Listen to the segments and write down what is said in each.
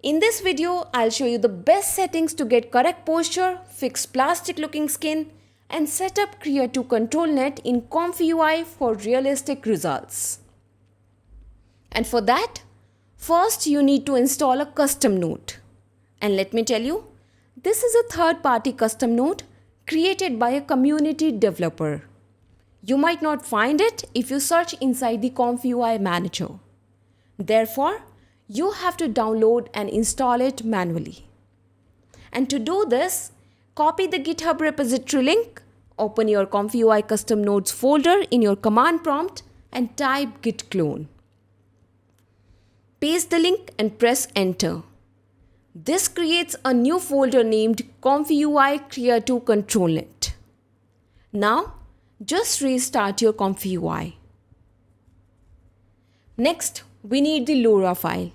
In this video, I'll show you the best settings to get correct posture, fix plastic looking skin, and set up Krea to ControlNet in ComfyUI for realistic results. And for that, first you need to install a custom node. And let me tell you, this is a third-party custom node created by a community developer. You might not find it if you search inside the ComfyUI manager. Therefore, you have to download and install it manually. And to do this, copy the GitHub repository link, open your ComfyUI custom nodes folder in your command prompt and type git clone. Paste the link and press enter. This creates a new folder named ComfyUI Krea to ControlNet. Now, just restart your ComfyUI. Next, we need the LoRA file.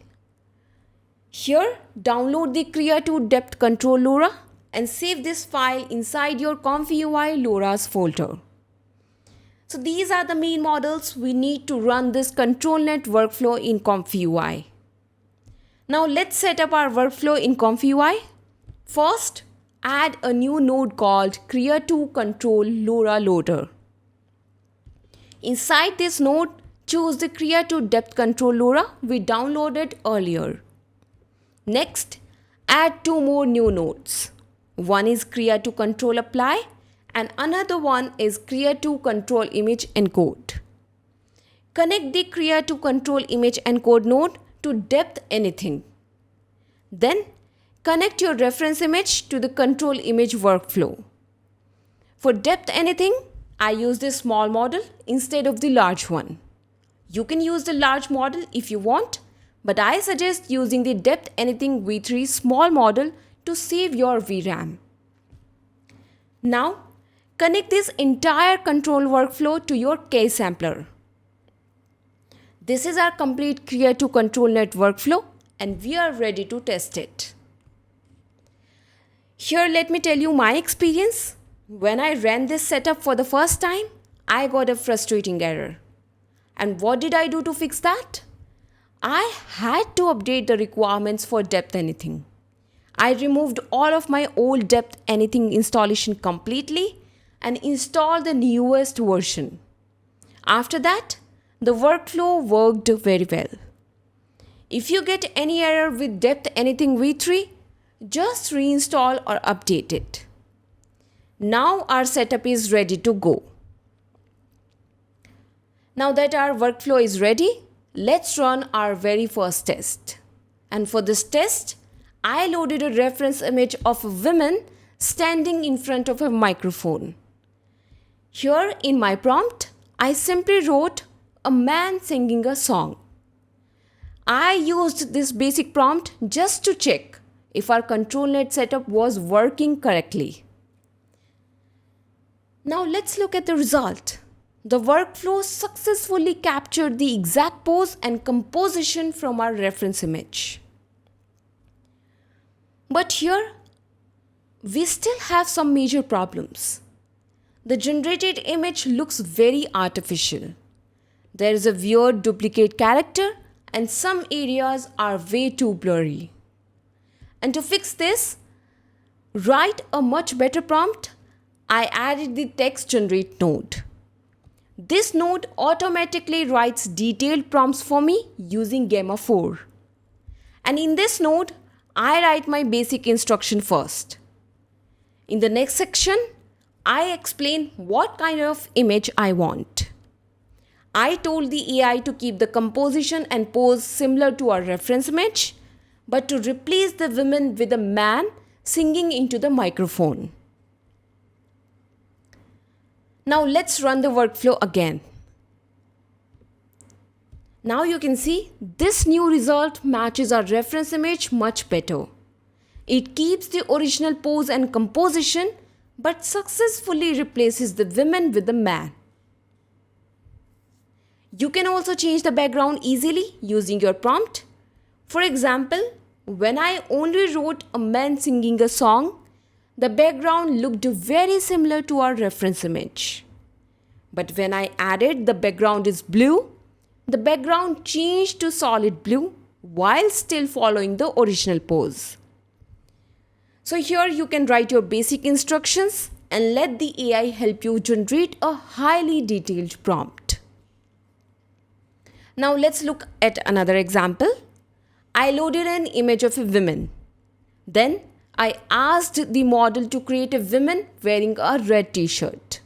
Here, download the Krea to depth control LoRA and save this file inside your ComfyUI LoRAs folder. So these are the main models we need to run this ControlNet workflow in ComfyUI. Now let's set up our workflow in ComfyUI. First, add a new node called Krea to control LoRA loader. Inside this node, choose the Krea to depth control LoRA we downloaded earlier. Next, add two more new nodes. One is Krea to control apply and another one is Krea to control image encode. Connect the Krea to control image encode node to depth anything. Then, connect your reference image to the control image workflow. For depth anything, I use this small model instead of the large one. You can use the large model if you want, but I suggest using the depth anything v3 small model to save your VRAM. Now, connect this entire control workflow to your case sampler. This is our complete Krea to ControlNet workflow and we are ready to test it. Here let me tell you my experience. When I ran this setup for the first time, I got a frustrating error. And what did I do to fix that? I had to update the requirements for depth anything. I removed all of my old depth anything installation completely and installed the newest version. After that, the workflow worked very well. If you get any error with depth anything v3, just reinstall or update it. Now our setup is ready to go. Now that our workflow is ready, let's run our very first test. And for this test, I loaded a reference image of a woman standing in front of a microphone. Here in my prompt, I simply wrote a man singing a song. I used this basic prompt just to check if our ControlNet setup was working correctly. Now let's look at the result. The workflow successfully captured the exact pose and composition from our reference image. But here, we still have some major problems. The generated image looks very artificial. There is a weird duplicate character and some areas are way too blurry. And to fix this, write a much better prompt. I added the text generate node. This node automatically writes detailed prompts for me using Gamma 4. And in this node, I write my basic instruction first. In the next section, I explain what kind of image I want. I told the AI to keep the composition and pose similar to our reference image, but to replace the woman with a man singing into the microphone. Now let's run the workflow again. Now you can see this new result matches our reference image much better. It keeps the original pose and composition but successfully replaces the woman with the man. You can also change the background easily using your prompt. For example, when I only wrote a man singing a song, the background looked very similar to our reference image. But when I added the background is blue, the background changed to solid blue while still following the original pose. So here you can write your basic instructions and let the AI help you generate a highly detailed prompt. Now let's look at another example. I loaded an image of a woman. Then I asked the model to create a woman wearing a red t-shirt.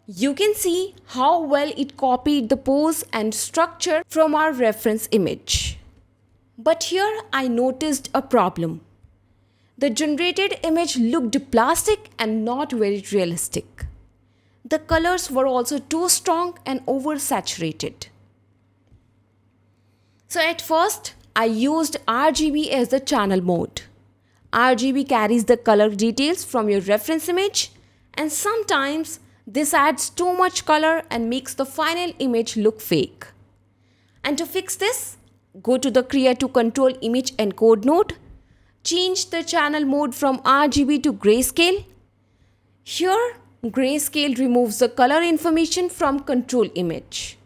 You can see how well it copied the pose and structure from our reference image. But here I noticed a problem. The generated image looked plastic and not very realistic. The colors were also too strong and oversaturated. So at first, I used RGB as the channel mode. RGB carries the color details from your reference image, and sometimes this adds too much color and makes the final image look fake. And to fix this, go to the Krea to control image encode node. Change the channel mode from RGB to grayscale. Here, grayscale removes the color information from control image.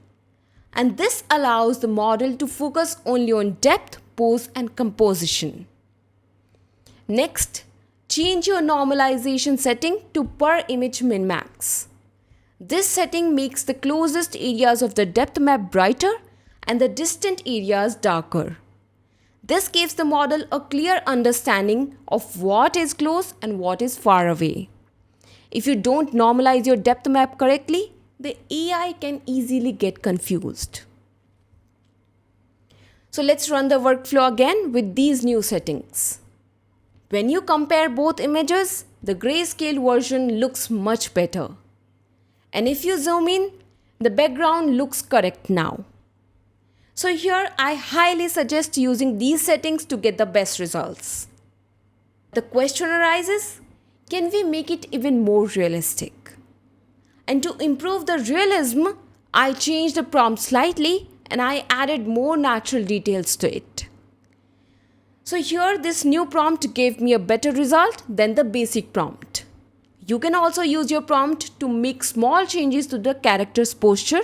And this allows the model to focus only on depth, pose, and composition. Next, change your normalization setting to per image min-max. This setting makes the closest areas of the depth map brighter and the distant areas darker. This gives the model a clear understanding of what is close and what is far away. If you don't normalize your depth map correctly, the AI can easily get confused. So let's run the workflow again with these new settings. When you compare both images, the grayscale version looks much better. And if you zoom in, the background looks correct now. So here I highly suggest using these settings to get the best results. The question arises, can we make it even more realistic? And to improve the realism, I changed the prompt slightly and I added more natural details to it. So here this new prompt gave me a better result than the basic prompt. You can also use your prompt to make small changes to the character's posture,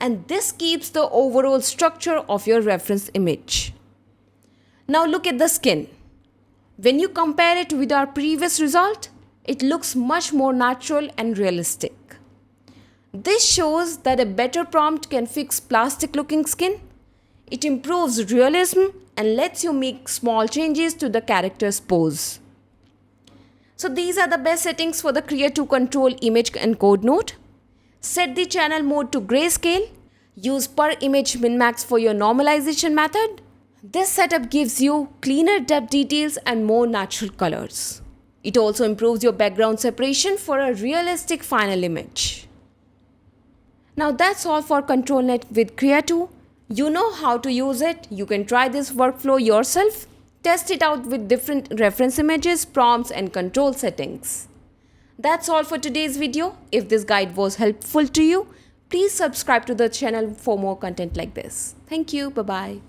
and this keeps the overall structure of your reference image. Now look at the skin. When you compare it with our previous result, it looks much more natural and realistic. This shows that a better prompt can fix plastic looking skin. It improves realism and lets you make small changes to the character's pose. So these are the best settings for the Krea to control image encode node. Set the channel mode to grayscale. Use per image min-max for your normalization method. This setup gives you cleaner depth details and more natural colors. It also improves your background separation for a realistic final image. Now that's all for ControlNet with Krea 2. You know how to use it. You can try this workflow yourself. Test it out with different reference images, prompts, and control settings. That's all for today's video. If this guide was helpful to you, please subscribe to the channel for more content like this. Thank you. Bye-bye.